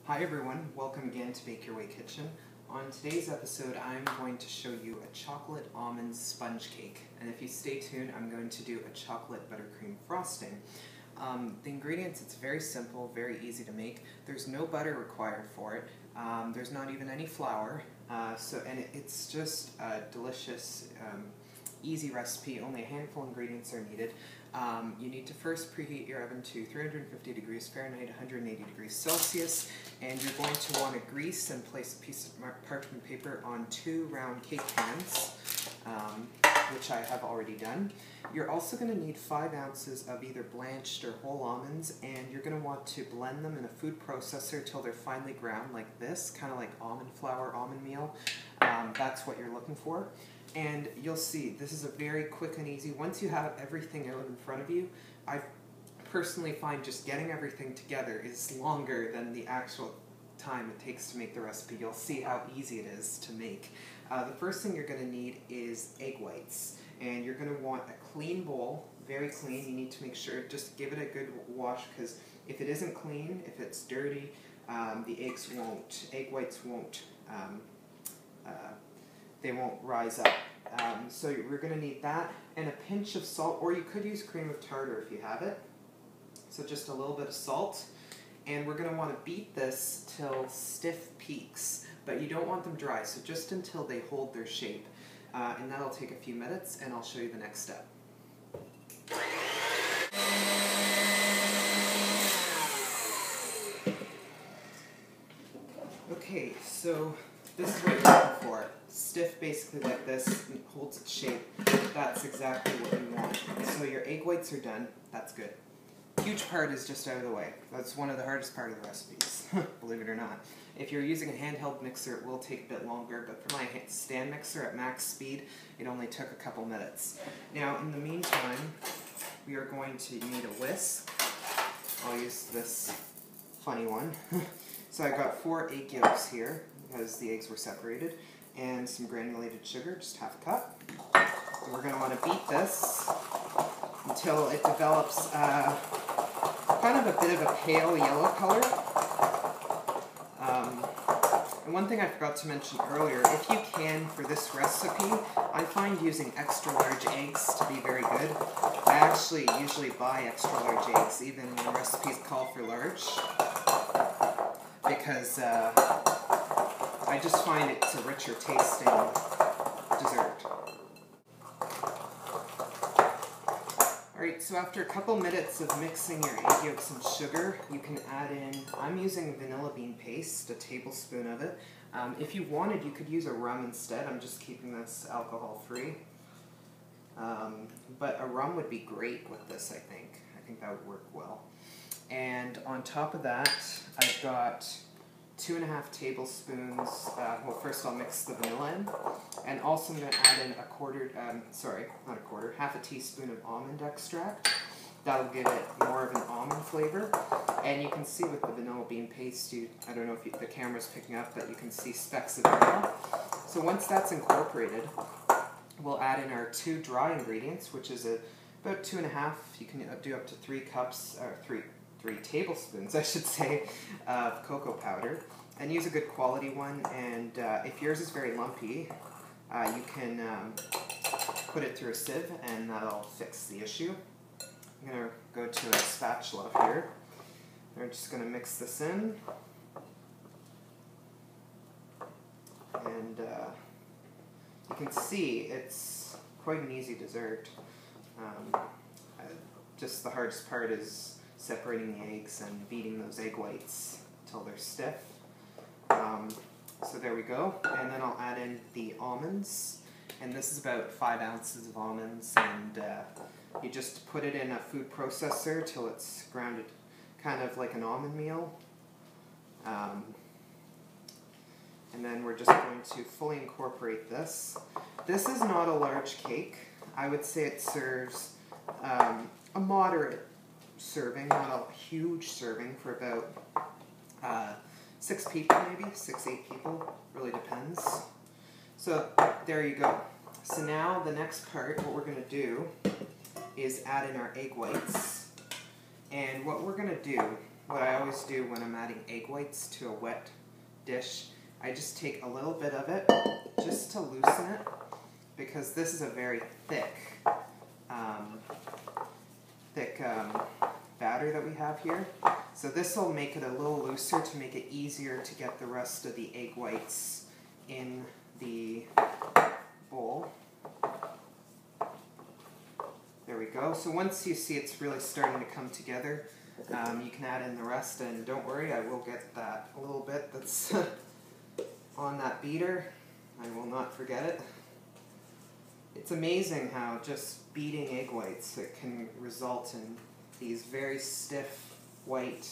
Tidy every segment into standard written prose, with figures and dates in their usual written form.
Hi everyone, welcome again to Bake Your Way Kitchen. On today's episode I'm going to show you a chocolate almond sponge cake, and if you stay tuned I'm going to do a chocolate buttercream frosting. The ingredients, it's very simple, very easy to make. There's no butter required for it. There's not even any flour, it's just a delicious, easy recipe. Only a handful of ingredients are needed. You need to first preheat your oven to 350 degrees Fahrenheit, 180 degrees Celsius, and you're going to want to grease and place a piece of parchment paper on 2 round cake pans, which I have already done. You're also going to need 5 ounces of either blanched or whole almonds, and you're going to want to blend them in a food processor till they're finely ground like this, kind of like almond flour, almond meal. That's what you're looking for. And you'll see, this is a very quick and easy. Once you have everything out in front of you, I personally find just getting everything together is longer than the actual time it takes to make the recipe. You'll see how easy it is to make. The first thing you're going to need is egg whites. And you're going to want a clean bowl, very clean. You need to make sure, just give it a good wash, because if it isn't clean, if it's dirty, the egg whites won't, they won't rise up. So we're going to need that, and a pinch of salt, or you could use cream of tartar if you have it. So just a little bit of salt, and we're going to want to beat this till stiff peaks, but you don't want them dry, so just until they hold their shape. And that'll take a few minutes, and I'll show you the next step. Okay, so this is what you're looking for. Stiff, basically like this, and it holds its shape. That's exactly what you want. So your egg whites are done. That's good. Huge part is just out of the way. That's one of the hardest part of the recipes, believe it or not. If you're using a handheld mixer, it will take a bit longer, but for my stand mixer at max speed, it only took a couple minutes. Now, in the meantime, we are going to need a whisk. I'll use this funny one. So I got 4 egg yolks here, because the eggs were separated, and some granulated sugar, just half a cup. And we're going to want to beat this until it develops kind of a bit of a pale yellow color. And one thing I forgot to mention earlier, if you can, for this recipe, I find using extra large eggs to be very good. I actually usually buy extra large eggs, even when recipes call for large, because I just find it's a richer tasting dessert. Alright, so after a couple minutes of mixing your egg yolks and sugar, you can add in, I'm using vanilla bean paste, a tablespoon of it. If you wanted, you could use a rum instead. I'm just keeping this alcohol-free. But a rum would be great with this, I think. I think that would work well. And on top of that, I've got 2.5 tablespoons, well, first I'll mix the vanilla in, and also I'm going to add in half a teaspoon of almond extract. That'll give it more of an almond flavor, and you can see with the vanilla bean paste, I don't know if the camera's picking up, but you can see specks of vanilla. So once that's incorporated, we'll add in our 2 dry ingredients, which is about 2.5, you can do up to 3 cups, or 3 tablespoons, I should say, of cocoa powder, and use a good quality one. And if yours is very lumpy, you can put it through a sieve, and that'll fix the issue. I'm going to go to a spatula here. We're just going to mix this in, and you can see it's quite an easy dessert. Just the hardest part is separating the eggs and beating those egg whites until they're stiff. So there we go, and then I'll add in the almonds, and this is about 5 ounces of almonds, and you just put it in a food processor till it's grounded, kind of like an almond meal. And then we're just going to fully incorporate this. This is not a large cake. I would say it serves a moderate serving, not a huge serving, for about 6 people maybe, 6-8 people, really depends. So there you go. So now the next part, what we're going to do is add in our egg whites. And what we're going to do what I always do when I'm adding egg whites to a wet dish, I just take a little bit of it just to loosen it, because this is a very thick batter that we have here. So this will make it a little looser to make it easier to get the rest of the egg whites in the bowl. There we go. So once you see it's really starting to come together, you can add in the rest, and don't worry, I will get that little bit that's on that beater. I will not forget it. It's amazing how just beating egg whites, it can result in these very stiff white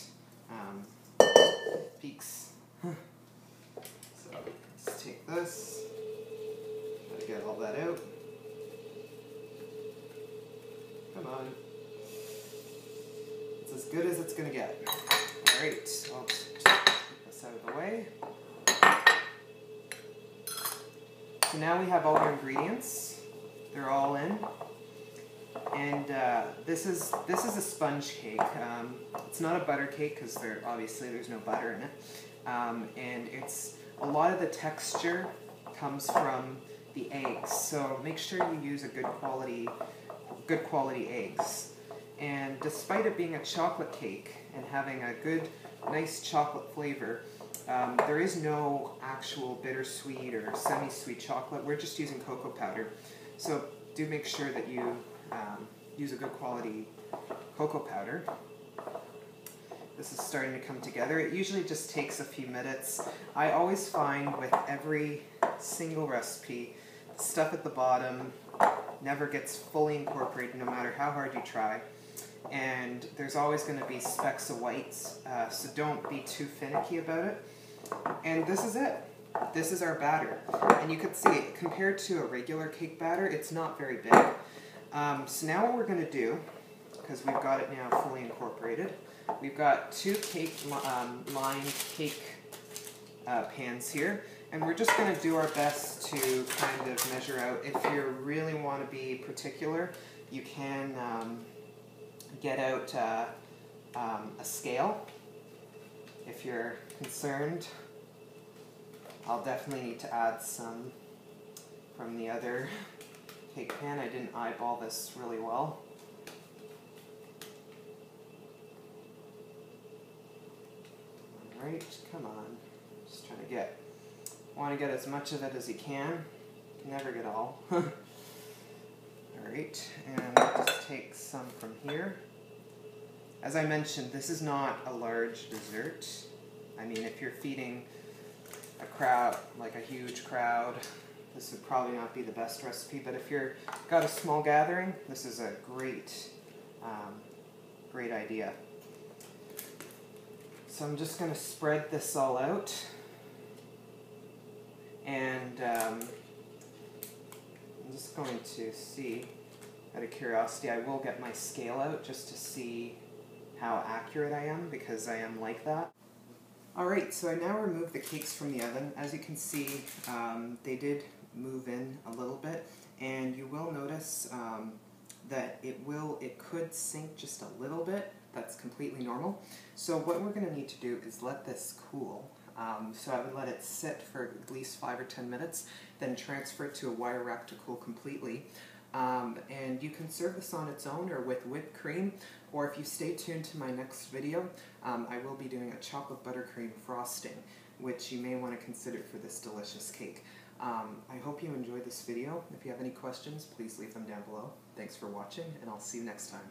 peaks. So let's take this, gotta get all that out. Come on. It's as good as it's gonna get. Alright, I'll just take this out of the way. So now we have all our ingredients. They're all in. And this is a sponge cake. It's not a butter cake because there's no butter in it. And it's a lot of the texture comes from the eggs. So make sure you use a good quality eggs. And despite it being a chocolate cake and having a good, nice chocolate flavor, there is no actual bittersweet or semi-sweet chocolate. We're just using cocoa powder. So do make sure that you use a good quality cocoa powder. This is starting to come together. It usually just takes a few minutes. I always find with every single recipe, the stuff at the bottom never gets fully incorporated no matter how hard you try. And there's always going to be specks of whites, so don't be too finicky about it. And this is it. This is our batter. And you can see, compared to a regular cake batter, it's not very big. So now what we're going to do, because we've got it now fully incorporated, we've got two lined cake pans here, and we're just going to do our best to kind of measure out. If you really want to be particular, you can get out a scale. If you're concerned, I'll definitely need to add some from the other cake pan. I didn't eyeball this really well. Alright, come on. Just trying to want to get as much of it as you can. You can never get all. Alright, and I'll just take some from here. As I mentioned, this is not a large dessert. I mean, if you're feeding a crowd, like a huge crowd, this would probably not be the best recipe, but if you've got a small gathering, this is a great idea. So I'm just going to spread this all out, and I'm just going to see, out of curiosity, I will get my scale out just to see how accurate I am, because I am like that. Alright, so I now removed the cakes from the oven. As you can see, they did move in a little bit, and you will notice that it could sink just a little bit. That's completely normal. So what we're going to need to do is let this cool. So I would let it sit for at least 5 or 10 minutes, then transfer it to a wire rack to cool completely. And you can serve this on its own or with whipped cream, or if you stay tuned to my next video, I will be doing a chocolate buttercream frosting, which you may want to consider for this delicious cake. I hope you enjoyed this video. If you have any questions, please leave them down below. Thanks for watching, and I'll see you next time.